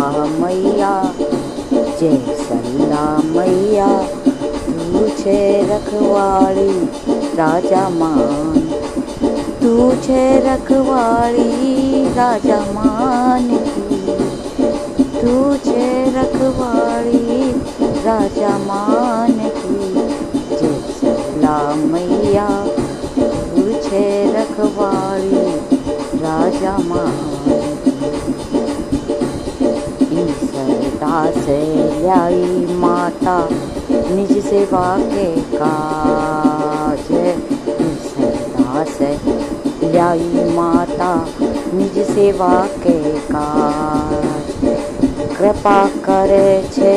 मैया, जय सल्ला मैया, तू छे रखवाली राजा मान, तू छे रखवाली राजा मान की, तू छे रखवाली राजा मान की, जय सल्ला मैया, तू छे रखवाली राजा मान। सरदा से ल्याई माता निज सेवा के काज, सरदा से ल्याई माता निज सेवा के काज, कृपा करे छे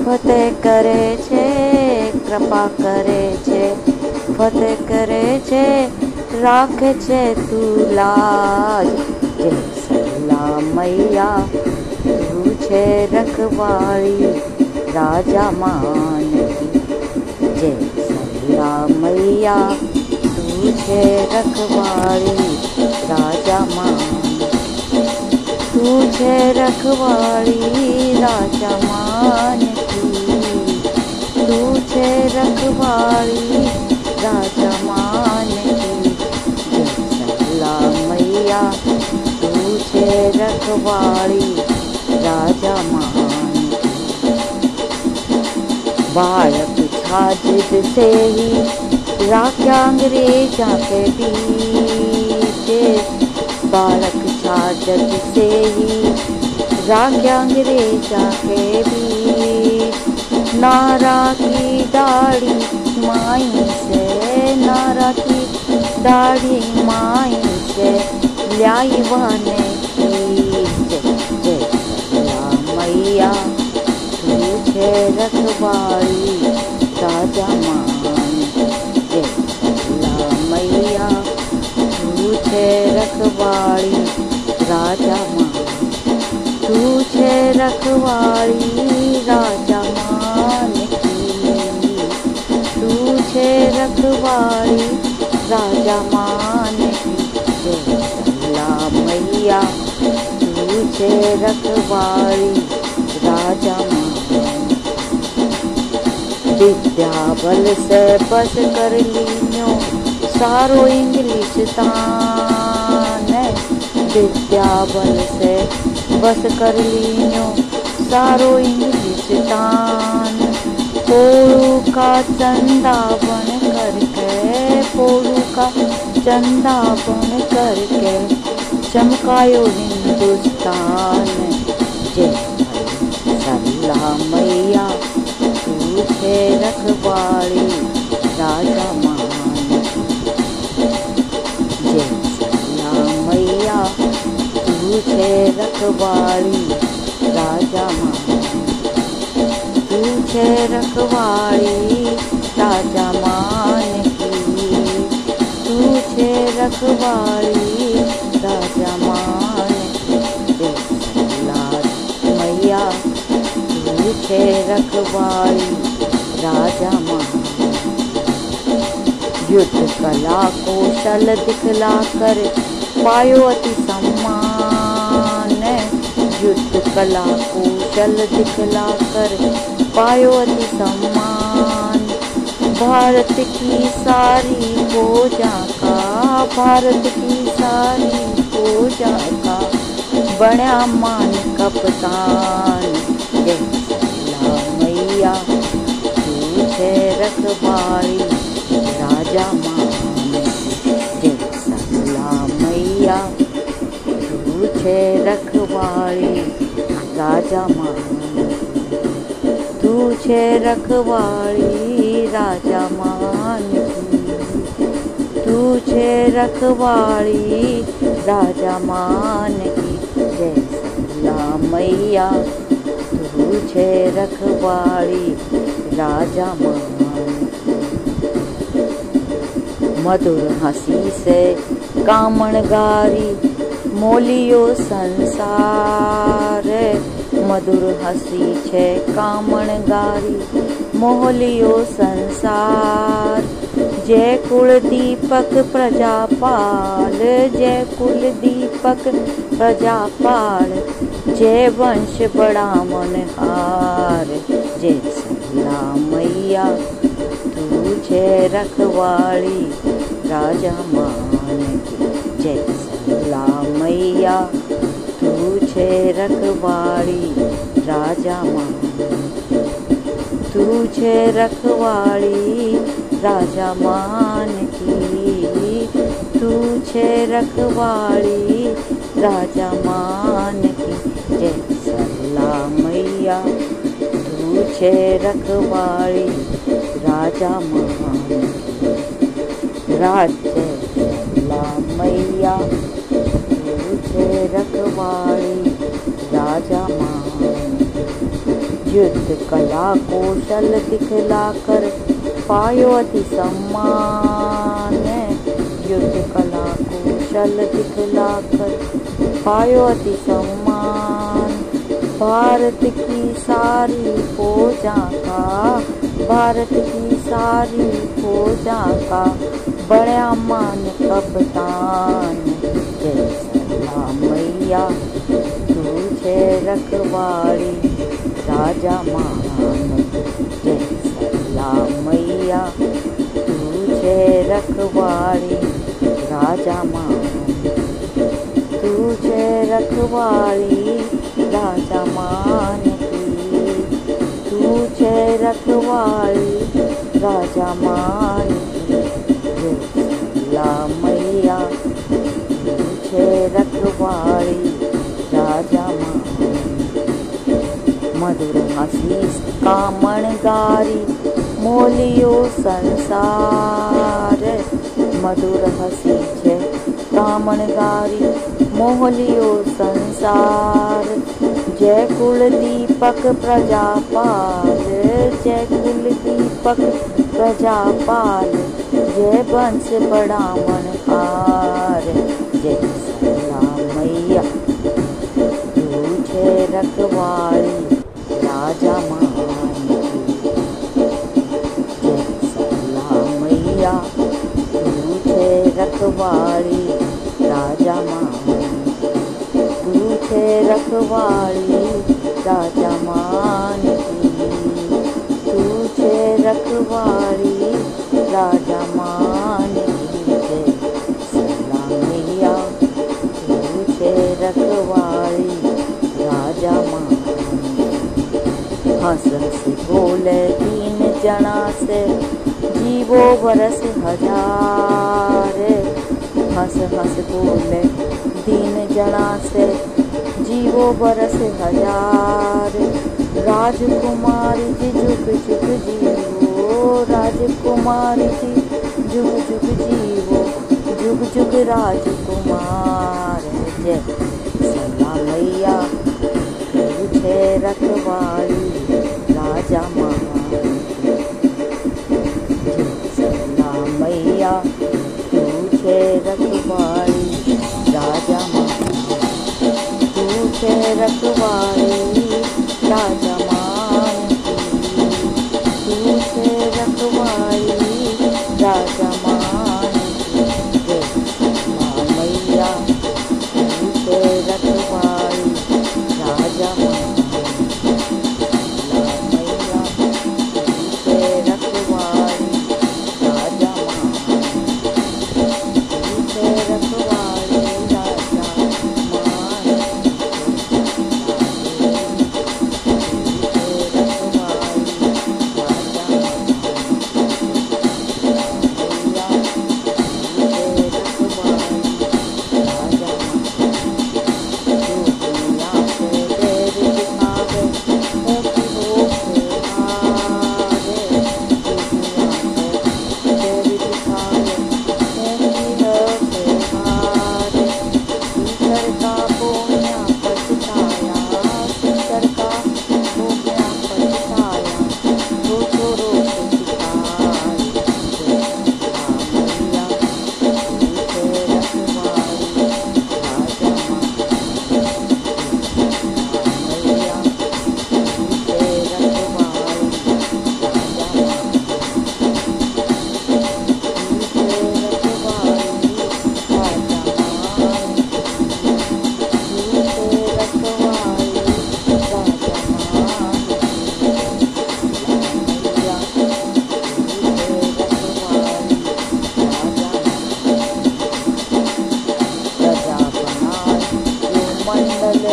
फतेह करे छे, कृपा करे छे फतेह करे छे, राखे छे तू लाज, जय सल्ला मैया, तू छे रखवाली राजा मान की, जय सल्ला मैया, तू छे रखवाली राजा मान, तू छे रखवाली राजा मान की, तू छे रखवाली राजा मान की, जय सल्ला मैया, तू छे रखवाली राजा मान की। बालक था जिद से ही राख्या अंग्रेजा के पीछे, बालक था जिद से ही राख्या अंग्रेजा के बीच, नारा की दाढ़ी माई से, नारा की दाढ़ी माई से ल्याई बने की, जय सल्ला मैया, तू छे रखवाली राजा मान, जय सल्ला मैया, तू छे रखवाली राजा मान, तू छे रखवाली राजा मान की, तू छे रखवाली राजा मान की, जय सल्ला मैया, तू छे रखवाली राजा मान। विद्या बल से बस कर लीन्यो सारो इंग्लिश तान, विद्या बल से बस कर लीन्यो सारो इंग्लिश तान, पोरू का चंदा बन करके, पोरू का चंदा बन करके चमकायो हिंदुस्तान, जय सल्ला मैया, तू छे रखवाली राजा मान, जय सल्ला मैया, तू छे रखवाली राजा मान, तू छे रखवाली राजा मान की, तू छे रखवाली राजा मान की, जय सल्ला मैया, तू छे रखवाली राजा मान। युद्ध कला कौशल दिखला कर पायो अति सम्मान, युद्ध कला कौशल दिखला कर पायो अति सम्मान, भारत की सारी फौजा का, भारत की सारी फौजा का बड़ा मान कप्तान, जय सल्ला मैया, तू छे रखवाली राजा मान, जय सल्ला मैया, तू छे रखवाली राजा मान, तू छे रखवाली राजा मान की, तू छे रखवाली राजा मान की, जय सल्ला मैया, तू छे रखवाली राजा मान। मधुर हंसी से कामण गारी मोलियो संसार, मधुर हसी छे कामण गारी मोहलियो संसार, जय कुल दीपक प्रजापाल, जय कुल दीपक प्रजापाल, जय वंश बड़ा मनहार, जय शीतला मैया तू जय रखवाली राजा मान की। जय शीतला मैया तू जय रखवाली राजा मान, तू जय रखवाली राजा मान की, तू जय रखवाली राजा मान की। जय शीतला मैया तू जय रखवाली राजा मान की। राज्य शीतला मैया तू जय रखवाली राजा मान। युद्ध कला कौशल दिखलाकर पायो अति सम्मान, युद्ध कला कौशल दिखलाकर पायो अति सम्मान। भारत की सारी फौजा का, भारत की सारी फौजा का बड़ा मान कप्तान। जय शीतला मैया तू जय रखवाली राजा मान। जय शीतला मैया तू जय रखवाली राजा मान, तू जय रखवाली राजा मान की, तू जय रखवाली राजा मान की। जय शीतला मैया तू जय रखवाली राजा मान। मधुर हंसी कामण गारी मोलियो संसार, मधुर हंसी छे कामण गारी मोहलियो संसार। जय कुल दीपक प्रजापाल, जय कुल दीपक प्रजापाल, जय वंश बड़ा मनहार। जय शीतला मैया तू जय रखवाली राजा मान की। जय शीतला मैया तू जय रखवाली राजा मान, तू जय रखवाली राजा मान की, तू जय रखवाली राजा मान की। जय शीतला मैया तू जय रखवाली राजा मान। हंस हंस बोले दीन जना से जीवो बरस हजार, हंस हंस बोले दीन जना से जीवो बरस हजार। राजकुमारी जी जुग जुग जीवो, राजकुमारी जी जुग जुग जीवो, जुग जुग राजकुमार। जय शीतला मैया तू जय रखवाली राजा मान। जय शीतला मैया तू जय रखवाली राजा मान, तू जय रखवाली राजा मान की, तू जय रखवाली राजा मान की। जय शीतला मैया तू जय रखवाली राजा मान।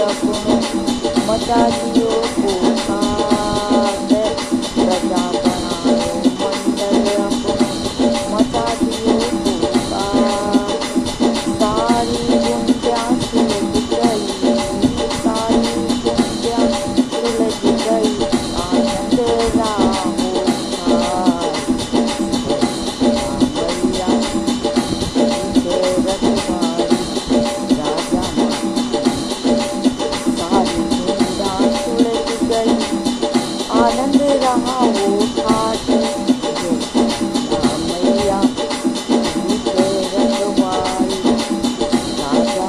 अपनो मचा दियो पुकार, प्रजा बनायो मंडल अपनो मचा दियो पुकार। सारी गुंजा सुलझ गई, सारी गुंजा सुलझ गई, आनंद राहो थार। मैया तुझे रखवारी राजा सारी गुंजा सुलझ गई, आनंद रहा हो ठाठ। मैया तुझे रखवारी राजा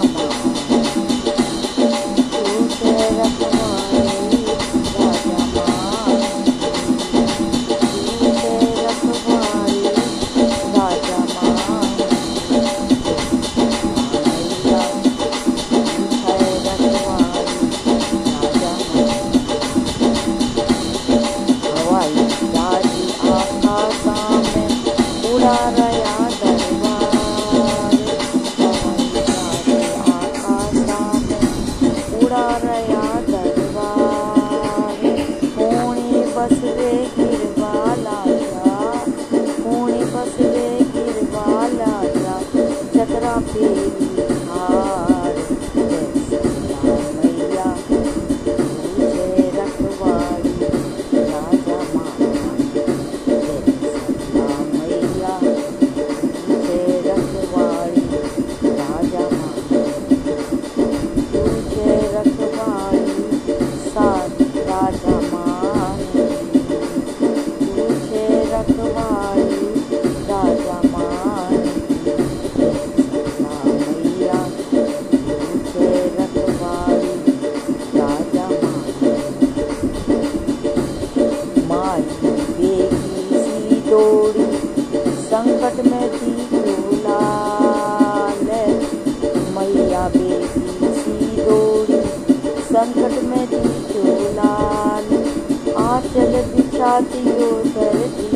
तुझे रखवारी राजा तुझे रखवारी राजा मैया तुझे रखवारी राजा। हवाई जहाज आकाशा में उड़ा रहा दरबार, हवाई जहाज आकाशा में उड़ा रहा दरबार। पुणे बसवे गिरवाला जा, पुणे बसवे गिरवाला जा, चक्रा फेरी हार। जय सैया मैया तुझे रखवारी राजा जय सैया मैया तुझे रखवारी राजा तुझे रखवारी साथ राजा तुझे रखवारी राजा मैया तुझे रखवारी राजा। माई बेगी सी दौड़ी संकट में थी लाल, मैया बेगी सी दौड़ी संकट में थी लाल। आंचल बिछा दियो धरती